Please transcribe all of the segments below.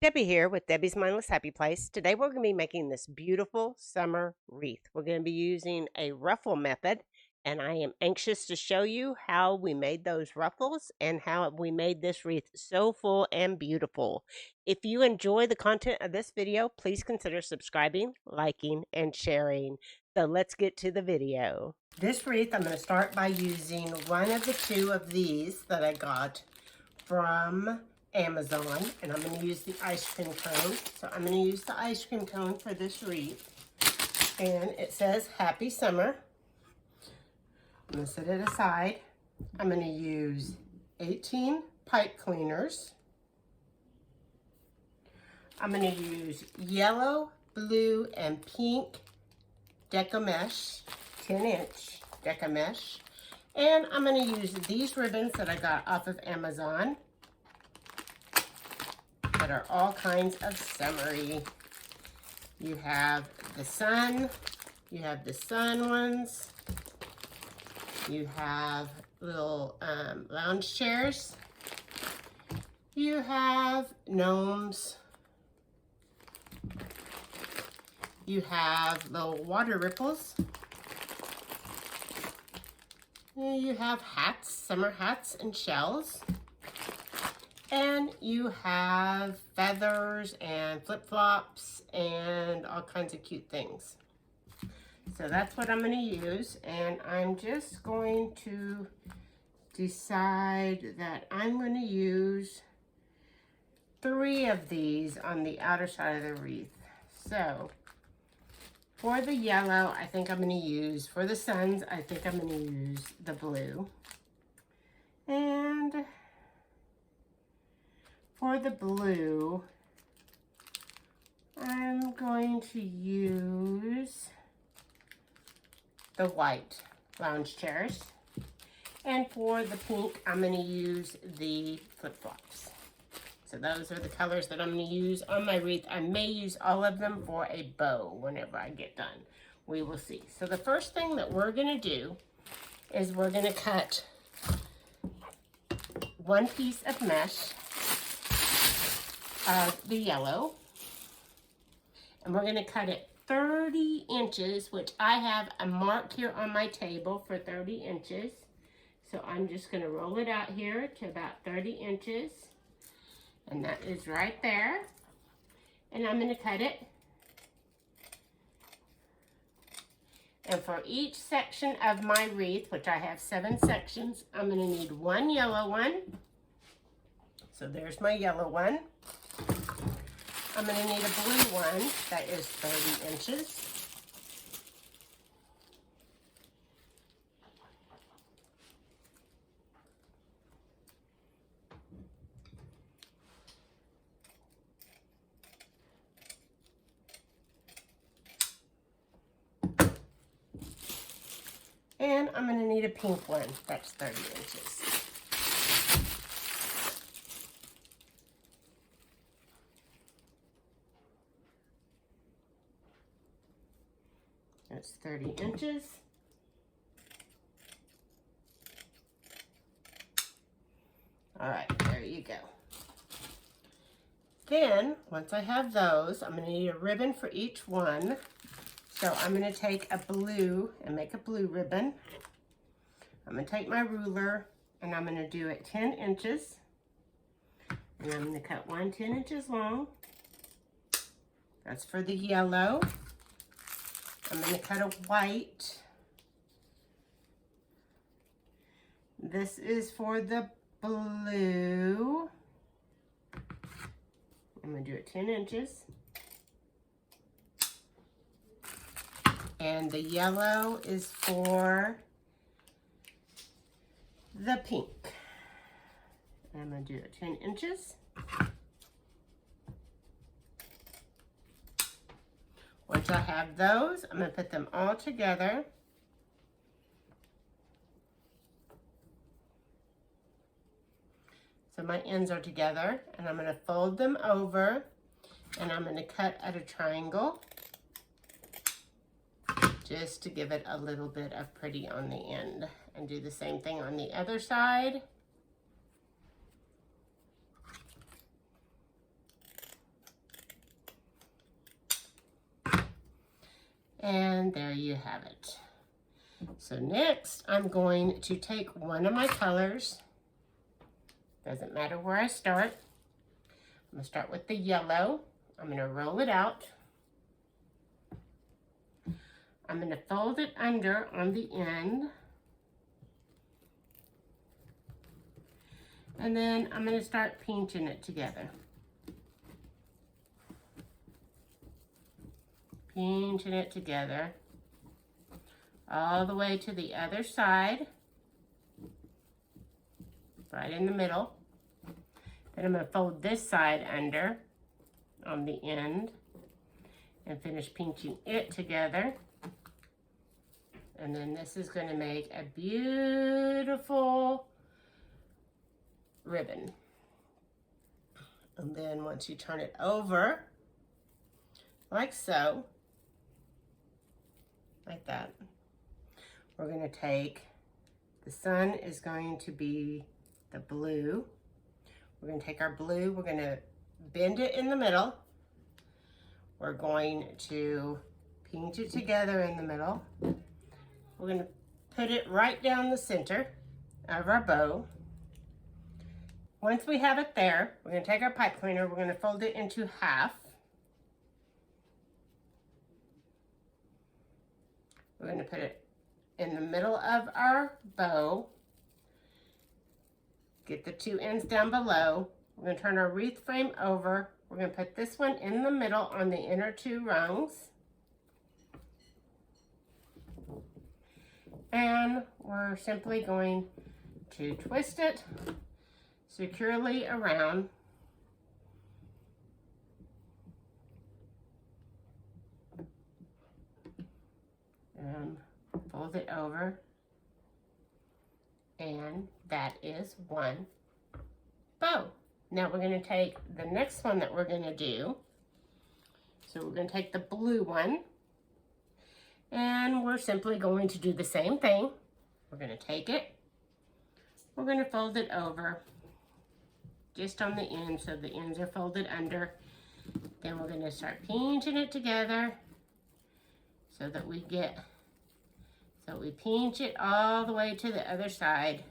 Debbie here with Debbie's Mindless Happy Place. Today we're going to be making this beautiful summer wreath. We're going to be using a ruffle method, and I am anxious to show you how we made those ruffles and how we made this wreath so full and beautiful. If you enjoy the content of this video, please consider subscribing, liking, and sharing. So let's get to the video. This wreath, I'm going to start by using one of the two of these that I got from Amazon, and I'm going to use the ice cream cone. So I'm going to use the ice cream cone for this wreath, and it says Happy Summer. I'm going to set it aside. I'm going to use 18 pipe cleaners. I'm going to use yellow, blue, and pink Deco Mesh, 10-inch Deco Mesh. And I'm going to use these ribbons that I got off of Amazon that are all kinds of summery. You have the sun ones, you have little lounge chairs, you have gnomes, you have little water ripples, and you have hats, summer hats and shells. And you have feathers and flip-flops and all kinds of cute things. So that's what I'm going to use. And I'm just going to decide that I'm going to use 3 of these on the outer side of the wreath. So for the yellow, I think I'm going to use, for the suns, I think I'm going to use the blue. And for the blue, I'm going to use the white lounge chairs. And for the pink, I'm going to use the flip-flops. So those are the colors that I'm going to use on my wreath. I may use all of them for a bow whenever I get done. We will see. So the first thing that we're going to do is we're going to cut one piece of mesh of the yellow, and we're going to cut it 30 inches, which I have a mark here on my table for 30 inches. So I'm just going to roll it out here to about 30 inches, and that is right there. And I'm going to cut it. And for each section of my wreath, which I have 7 sections, I'm going to need 1 yellow one. So there's my yellow one. I'm going to need a blue one that is 30 inches. And I'm going to need a pink one that's 30 inches. That's 30 inches. All right, there you go. Then, once I have those, I'm going to need a ribbon for each one. So I'm going to take a blue and make a blue ribbon. I'm going to take my ruler and I'm going to do it 10 inches. And I'm going to cut one 10 inches long. That's for the yellow. I'm going to cut a white. This is for the blue. I'm going to do it 10 inches. And the yellow is for the pink. I'm going to do it 10 inches. Once I have those, I'm going to put them all together. So my ends are together, and I'm going to fold them over, and I'm going to cut at a triangle just to give it a little bit of pretty on the end. And do the same thing on the other side. And there you have it. So next, I'm going to take one of my colors. Doesn't matter where I start. I'm going to start with the yellow. I'm going to roll it out. I'm going to fold it under on the end. And then I'm going to start pinching it together. Pinching it together all the way to the other side, right in the middle. Then I'm going to fold this side under on the end and finish pinching it together. And then this is going to make a beautiful ribbon. And then once you turn it over, like so, like that, we're going to take, the sun is going to be the blue. We're going to take our blue, we're going to bend it in the middle. We're going to pinch it together in the middle. We're going to put it right down the center of our bow. Once we have it there, we're going to take our pipe cleaner, we're going to fold it into half. We're going to put it in the middle of our bow. Get the two ends down below. We're going to turn our wreath frame over. We're going to put this one in the middle on the inner two rungs. And we're simply going to twist it securely around. And fold it over. And that is one bow. Now we're going to take the next one that we're going to do. So we're going to take the blue one. And we're simply going to do the same thing. We're going to take it. We're going to fold it over just on the end so the ends are folded under. Then we're going to start pinching it together so that we pinch it all the way to the other side.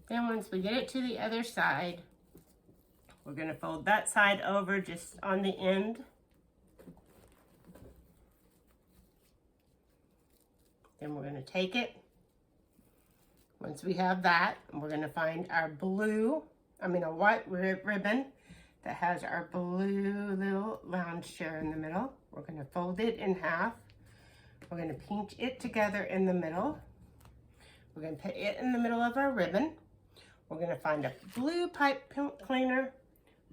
Then once we get it to the other side, we're going to fold that side over just on the end. Then we're going to take it. Once we have that, we're going to find our a white ribbon that has our blue little lounge chair in the middle. We're going to fold it in half. We're going to pinch it together in the middle. We're going to put it in the middle of our ribbon. We're going to find a blue pipe cleaner.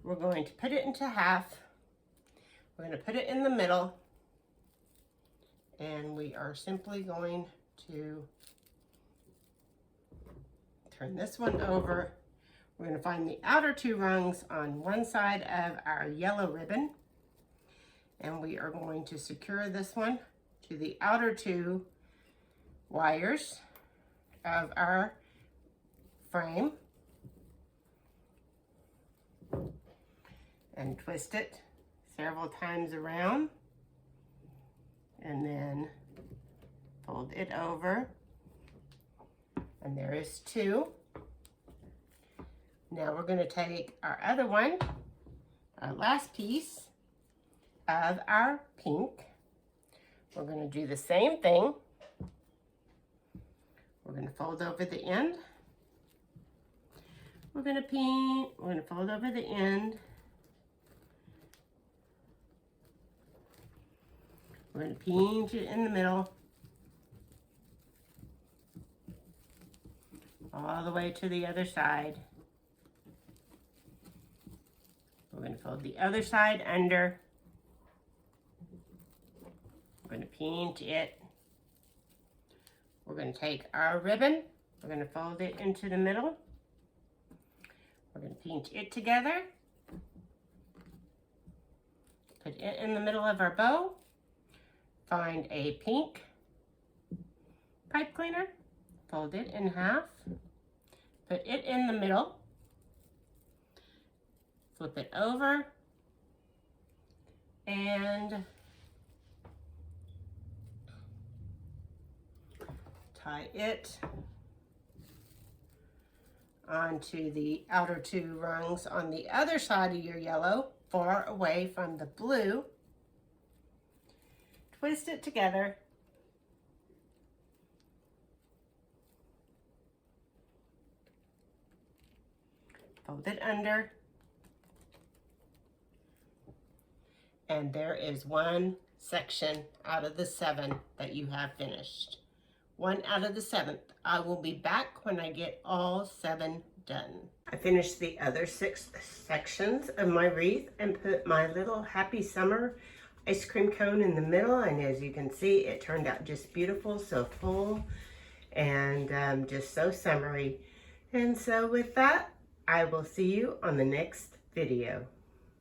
We're going to put it into half. We're going to put it in the middle. And we are simply going to turn this one over. We're going to find the outer two rungs on one side of our yellow ribbon. And we are going to secure this one to the outer two wires of our frame. And twist it several times around. And then fold it over. And there is two. Now we're going to take our other one, our last piece of our pink. We're going to do the same thing. We're going to fold over the end. We're going to fold over the end. We're going to pinch it in the middle, all the way to the other side. We're going to fold the other side under. We're going to pinch it. We're going to take our ribbon. We're going to fold it into the middle. We're going to pinch it together. Put it in the middle of our bow. Find a pink pipe cleaner, fold it in half, put it in the middle, flip it over, and tie it onto the outer two rungs on the other side of your yellow, far away from the blue. Twist it together. Fold it under. And there is one section out of the 7 that you have finished. 1 out of the 7th. I will be back when I get all 7 done. I finished the other 6 sections of my wreath and put my little happy summer ice cream cone in the middle, and as you can see, it turned out just beautiful, so full and just so summery. And so with that, I will see you on the next video.